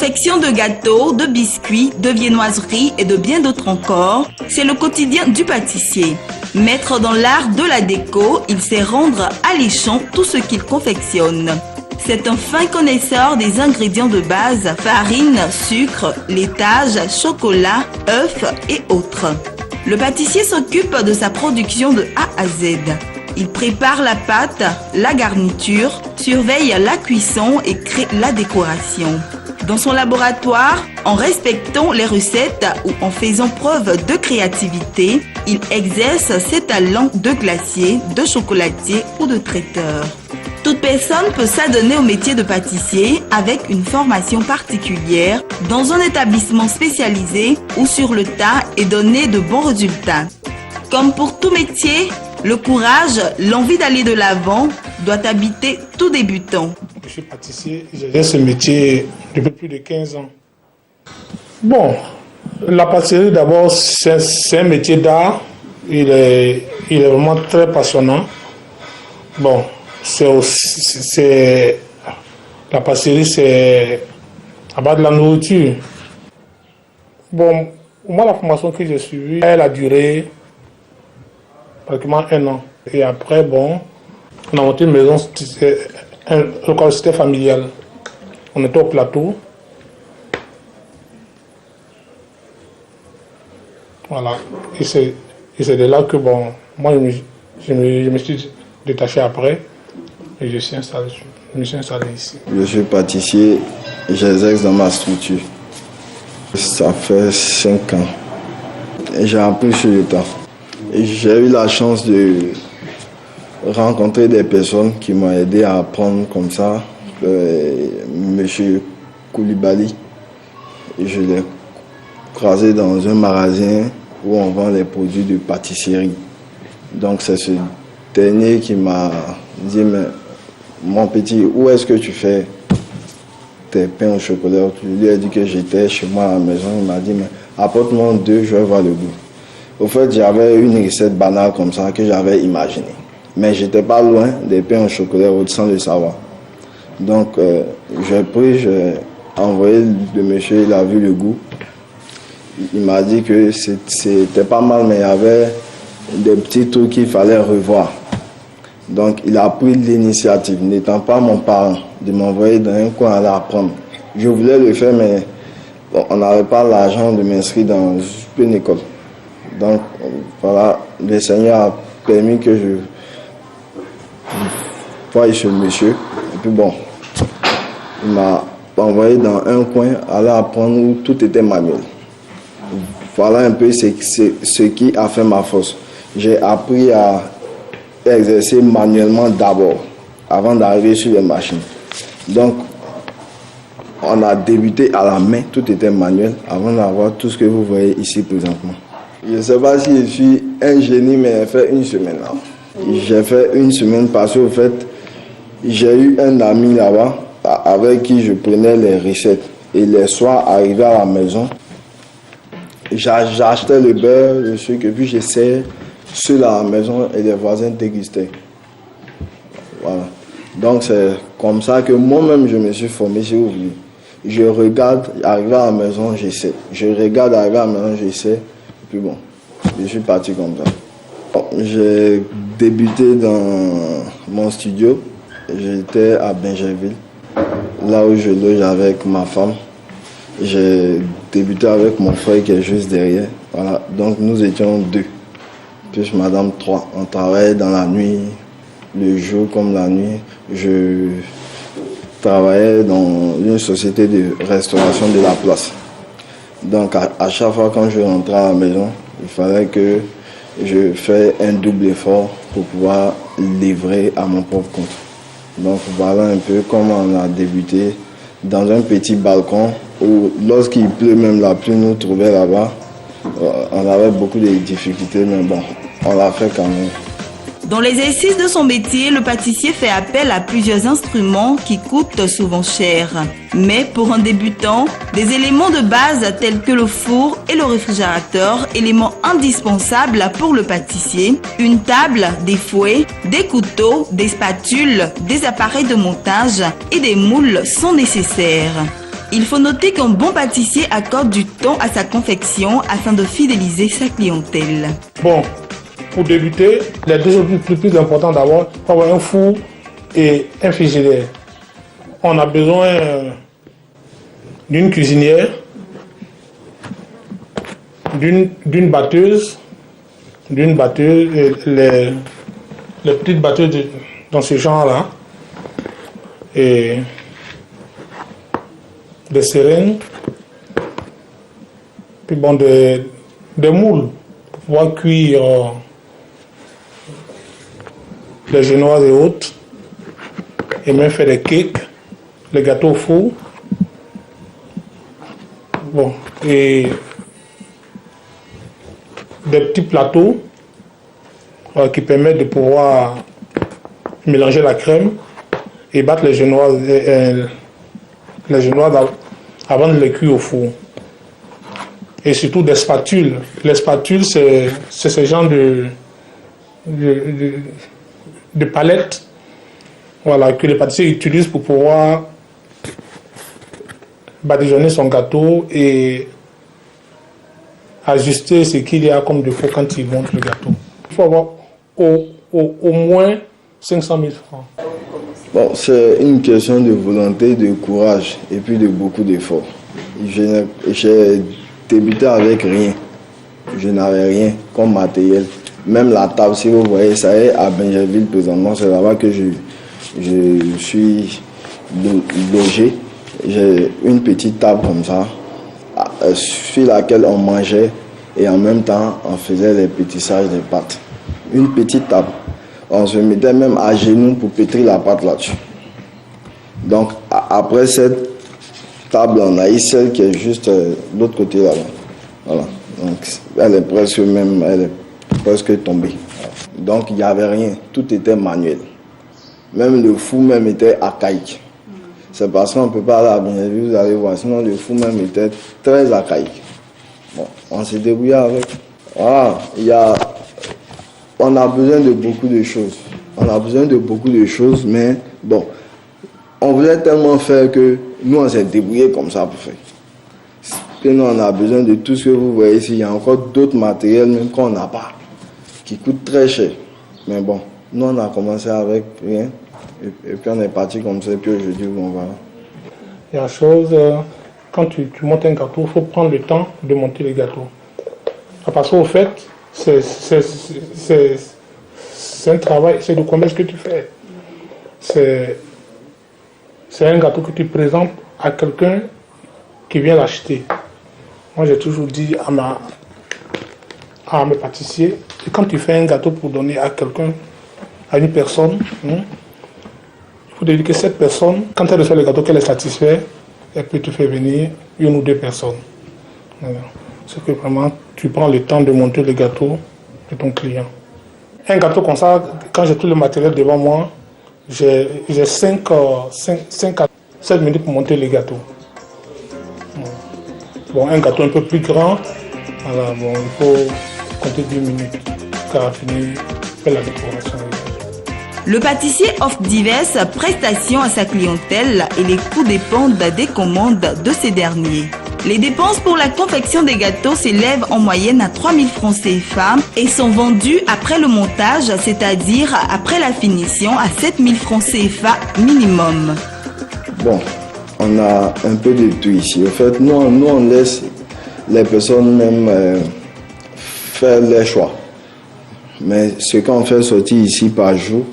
confection de gâteaux, de biscuits, de viennoiseries et de bien d'autres encore, c'est le quotidien du pâtissier. Maître dans l'art de la déco, il sait rendre alléchant tout ce qu'il confectionne. C'est un fin connaisseur des ingrédients de base, farine, sucre, laitage, chocolat, œufs et autres. Le pâtissier s'occupe de sa production de A à Z. Il prépare la pâte, la garniture, surveille la cuisson et crée la décoration. Dans son laboratoire, en respectant les recettes ou en faisant preuve de créativité, il exerce ses talents de glacier, de chocolatier ou de traiteur. Toute personne peut s'adonner au métier de pâtissier avec une formation particulière dans un établissement spécialisé ou sur le tas et donner de bons résultats. Comme pour tout métier, le courage, l'envie d'aller de l'avant doit habiter tout débutant. Je suis pâtissier, j'exerce ce métier depuis plus de 15 ans. Bon, la pâtisserie d'abord, c'est un métier d'art. Il est vraiment très passionnant. Bon, la pâtisserie, c'est à base de la nourriture. Bon, moi, la formation que j'ai suivie, elle a duré pratiquement 1 an. Et après, bon, on a monté une maison, un local familial. On était au plateau. Voilà. Et c'est de là que, bon, moi, je me suis détaché après. Et je me suis installé ici. Je suis pâtissier, j'exerce dans ma structure. Ça fait 5 ans. J'ai appris sur le tas. J'ai eu la chance de rencontrer des personnes qui m'ont aidé à apprendre comme ça. Monsieur Koulibaly, je l'ai croisé dans un magasin où on vend les produits de pâtisserie. Donc c'est ce dernier qui m'a dit, mais mon petit, où est-ce que tu fais tes pains au chocolat? Je lui ai dit que j'étais chez moi à la maison. Il m'a dit, mais apporte-moi 2, je vais voir le goût. Au fait, j'avais une recette banale comme ça que j'avais imaginée. Mais j'étais pas loin des pains au chocolat sans le savoir. Donc, j'ai envoyé le monsieur, il a vu le goût. Il m'a dit que c'était pas mal, mais il y avait des petits trucs qu'il fallait revoir. Donc, il a pris l'initiative, n'étant pas mon parent, de m'envoyer dans un coin aller apprendre. Je voulais le faire, mais bon, on n'avait pas l'argent de m'inscrire dans une école. Donc, voilà, le Seigneur a permis que je voie chez le monsieur. Et puis bon, il m'a envoyé dans un coin, aller apprendre où tout était manuel. Voilà un peu ce qui a fait ma force. J'ai appris à exercer manuellement d'abord, avant d'arriver sur les machines. Donc, on a débuté à la main, tout était manuel, avant d'avoir tout ce que vous voyez ici présentement. Je ne sais pas si je suis un génie, mais j'ai fait 1 semaine là. J'ai fait 1 semaine parce qu'au fait, j'ai eu un ami là-bas avec qui je prenais les recettes. Et les soirs, arrivé à la maison, j'achetais le beurre, le sucre, et puis j'essayais ceux à la maison et les voisins dégustaient. Voilà. Donc c'est comme ça que moi-même je me suis formé, j'ai oublié. Je regarde, arrivé à la maison, j'essaie. Je regarde, arrivé à la maison, j'essaie. Et puis bon, je suis parti comme ça. Bon, j'ai débuté dans mon studio. J'étais à Bingerville, là où je loge avec ma femme. J'ai débuté avec mon frère qui est juste derrière. Voilà. Donc nous étions 2. Puis madame 3. On travaillait dans la nuit, le jour comme la nuit. Je travaillais dans une société de restauration de la place. Donc à chaque fois quand je rentrais à la maison, il fallait que je fasse un double effort pour pouvoir livrer à mon propre compte. Donc voilà un peu comment on a débuté dans un petit balcon où lorsqu'il pleut, même la pluie nous trouvait là-bas. On avait beaucoup de difficultés, mais bon, on l'a fait quand même. Dans l'exercice de son métier, le pâtissier fait appel à plusieurs instruments qui coûtent souvent cher. Mais pour un débutant, des éléments de base tels que le four et le réfrigérateur, éléments indispensables pour le pâtissier, une table, des fouets, des couteaux, des spatules, des appareils de montage et des moules sont nécessaires. Il faut noter qu'un bon pâtissier accorde du temps à sa confection afin de fidéliser sa clientèle. Bon, pour débuter, les deux choses plus importantes d'abord, il faut avoir un four et un frigidaire. On a besoin d'une cuisinière, d'une batteuse, et les petites batteuses dans ce genre-là, et des seringues, puis bon, des moules pour pouvoir cuire les génoises et autres, et même faire des cakes, les gâteaux au four. Bon, et des petits plateaux qui permettent de pouvoir mélanger la crème et battre les génoises avant de les cuire au four. Et surtout des spatules. Les spatules, c'est ce genre de palettes, voilà, que les pâtissiers utilisent pour pouvoir badigeonner son gâteau et ajuster ce qu'il y a comme défaut quand il monte le gâteau. Il faut avoir au moins 500 000 francs. Bon, c'est une question de volonté, de courage et puis de beaucoup d'efforts. J'ai débuté avec rien. Je n'avais rien comme matériel. Même la table, si vous voyez, ça est à Bingerville présentement. C'est là-bas que je suis logé. J'ai une petite table comme ça, sur laquelle on mangeait et en même temps on faisait les pétissages des pâtes. Une petite table. On se mettait même à genoux pour pétrir la pâte là-dessus. Donc après cette table, on a eu celle qui est juste de l'autre côté là-bas. Voilà. Donc elle est presque tombée. Donc il n'y avait rien. Tout était manuel. Même le four même était archaïque. C'est parce qu'on ne peut pas aller à Bingerville, vous allez voir. Sinon le four même était très archaïque. Bon, on s'est débrouillé avec. Voilà, on a besoin de beaucoup de choses. On a besoin de beaucoup de choses, mais bon, on voulait tellement faire que nous, on s'est débrouillé comme ça pour faire. Et nous, on a besoin de tout ce que vous voyez ici. Il y a encore d'autres matériels, même qu'on n'a pas, qui coûtent très cher. Mais bon, nous, on a commencé avec rien. Et puis, on est parti comme ça. Et puis, aujourd'hui, bon, voilà. Il y a une chose, quand tu montes un gâteau, il faut prendre le temps de monter les gâteaux. Parce qu'au fait, c'est un travail, c'est du commerce que tu fais. C'est un gâteau que tu présentes à quelqu'un qui vient l'acheter. Moi, j'ai toujours dit à mes pâtissiers, quand tu fais un gâteau pour donner à quelqu'un, à une personne, il faut dire que cette personne, quand elle reçoit le gâteau, qu'elle est satisfaite, elle peut te faire venir une ou deux personnes. Voilà. C'est que vraiment, tu prends le temps de monter le gâteau de ton client. Un gâteau comme ça, quand j'ai tout le matériel devant moi, j'ai 5 à 7 minutes pour monter le gâteau. Bon, un gâteau un peu plus grand, voilà, bon, il faut compter 10 minutes car finir faire la décoration. Le pâtissier offre diverses prestations à sa clientèle et les coûts dépendent des commandes de ces derniers. Les dépenses pour la confection des gâteaux s'élèvent en moyenne à 3 000 francs CFA et sont vendues après le montage, c'est-à-dire après la finition, à 7 000 francs CFA minimum. Bon, on a un peu de tout ici. En fait, nous on laisse les personnes même faire les choix. Mais ce qu'on fait sortir ici par jour,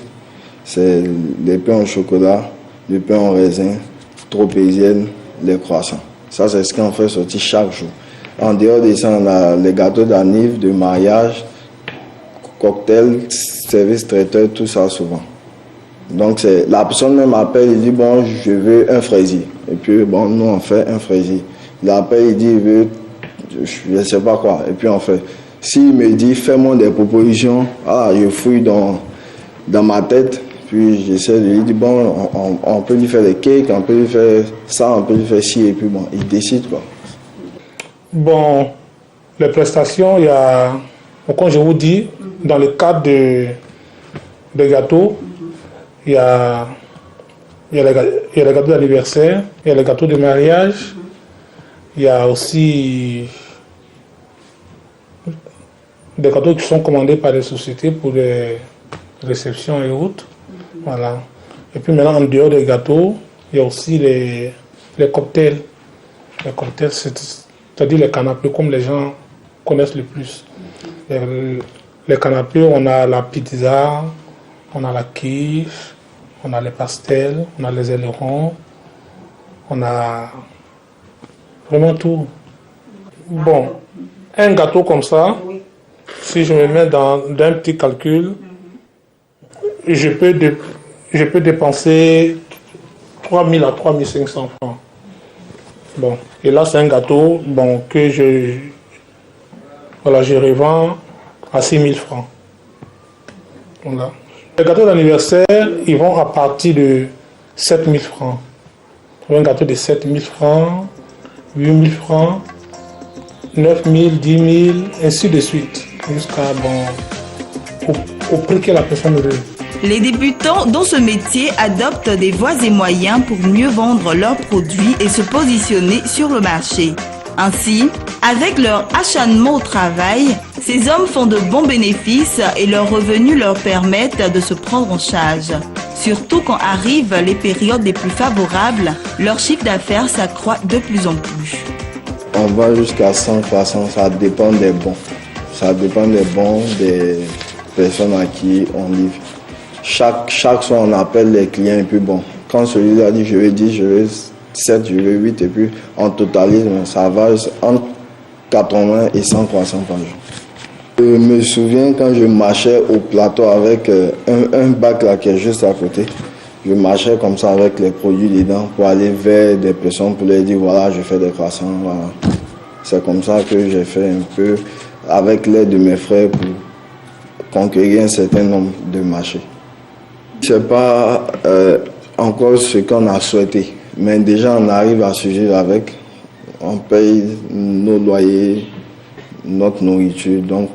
c'est les pains au chocolat, les pains au raisin, tropéziennes, les croissants. Ça, c'est ce qu'on fait sortir chaque jour. En dehors de ça, on a les gâteaux d'anniv, de mariage, cocktails, service traiteur, tout ça souvent. Donc, la personne même appelle, il dit, bon, je veux un fraisier. Et puis, bon, nous, on fait un fraisier. Il appelle, il dit, il veut, je ne sais pas quoi. Et puis, on fait. S'il me dit, fais-moi des propositions, je fouille dans ma tête. Puis j'essaie de lui dire, bon, on peut lui faire des cakes, on peut lui faire ça, on peut lui faire ci, et puis bon, il décide quoi. Bon, les prestations, il y a, comme je vous dis, dans le cadre des gâteaux, il y a il y a les gâteaux d'anniversaire, il y a les gâteaux de mariage, il y a aussi des gâteaux qui sont commandés par des sociétés pour des réceptions et autres. Voilà. Et puis maintenant, en dehors des gâteaux, il y a aussi les cocktails. Les cocktails, c'est-à-dire les canapés, comme les gens connaissent le plus. Les canapés, on a la pizza, on a la quiche, on a les pastels, on a les ailerons, on a vraiment tout. Bon, un gâteau comme ça, si je me mets dans un petit calcul, je peux dépenser 3 000 à 3 500 francs. Bon, et là, c'est un gâteau que je revends à 6 000 francs. Voilà. Les gâteaux d'anniversaire, ils vont à partir de 7 000 francs. Un gâteau de 7 000 francs, 8 000 francs, 9 000, 10 000, ainsi de suite, jusqu'à au prix que la personne veut. Les débutants dans ce métier adoptent des voies et moyens pour mieux vendre leurs produits et se positionner sur le marché. Ainsi, avec leur acharnement au travail, ces hommes font de bons bénéfices et leurs revenus leur permettent de se prendre en charge. Surtout quand arrivent les périodes les plus favorables, leur chiffre d'affaires s'accroît de plus en plus. On va jusqu'à 100 300, ça dépend des bons. Ça dépend des bons, des personnes à qui on livre. Chaque soir, on appelle les clients et puis quand celui-là dit je veux 10, je veux 7, je veux 8 et puis on totalise, ça va entre 80 et 100 300 par jour. Je me souviens quand je marchais au plateau avec un bac là qui est juste à côté. Je marchais comme ça avec les produits dedans pour aller vers des personnes pour leur dire voilà, je fais des croissants. Voilà. C'est comme ça que j'ai fait un peu avec l'aide de mes frères pour conquérir un certain nombre de marchés. Ce n'est pas encore ce qu'on a souhaité, mais déjà on arrive à se gérer avec. On paye nos loyers, notre nourriture, donc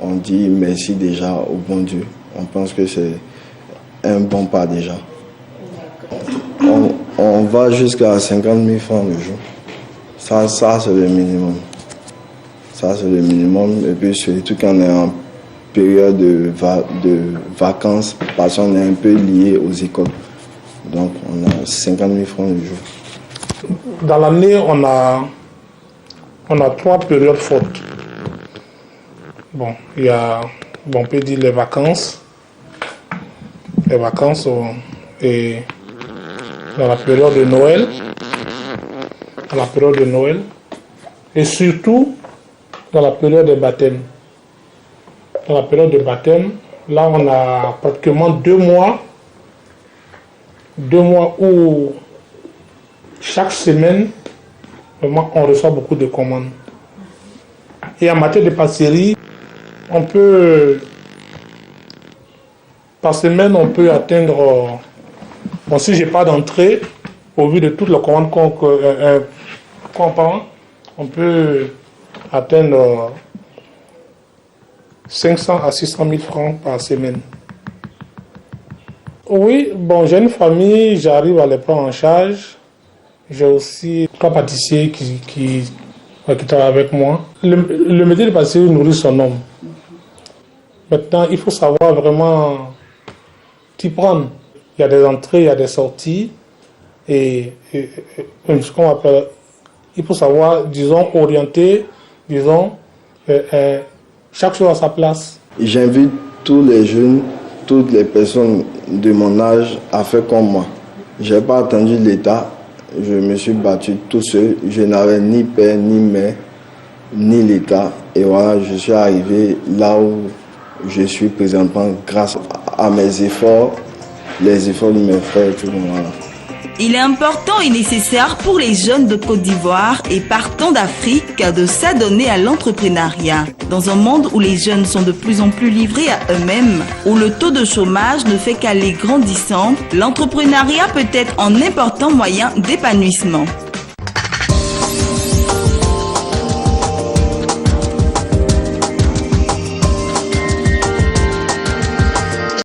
on dit merci déjà au bon Dieu. On pense que c'est un bon pas déjà. On va jusqu'à 50 000 francs le jour. Ça c'est le minimum. Ça c'est le minimum. Et puis surtout quand on est en période de vacances, parce qu'on est un peu lié aux écoles. Donc on a 50 000 francs le jour. Dans l'année, on a 3 périodes fortes. Bon, il y a, on peut dire les vacances. Les vacances et dans la période de Noël. Dans la période de Noël. Et surtout dans la période de baptême. Dans la période de baptême, là on a pratiquement 2 mois. 2 mois où chaque semaine, vraiment, on reçoit beaucoup de commandes. Et en matière de pâtisserie, on peut, par semaine, on peut atteindre, si je n'ai pas d'entrée, au vu de toutes les commandes qu'on prend, on peut atteindre 500 à 600 000 francs par semaine. Oui, j'ai une famille, j'arrive à les prendre en charge. J'ai aussi 3 pâtissiers qui travaillent avec moi. Le métier de pâtissier nourrit son homme. Maintenant, il faut savoir vraiment t'y prendre. Il y a des entrées, il y a des sorties. Et ce qu'on appelle, il faut savoir, orienter, chaque chose à sa place. J'invite tous les jeunes, toutes les personnes de mon âge à faire comme moi. Je n'ai pas attendu l'État. Je me suis battu tout seul. Je n'avais ni père, ni mère, ni l'État. Et voilà, je suis arrivé là où je suis présentement grâce à mes efforts, les efforts de mes frères et tout. Voilà. Il est important et nécessaire pour les jeunes de Côte d'Ivoire et partant d'Afrique de s'adonner à l'entrepreneuriat. Dans un monde où les jeunes sont de plus en plus livrés à eux-mêmes, où le taux de chômage ne fait qu'aller grandissant, l'entrepreneuriat peut être un important moyen d'épanouissement.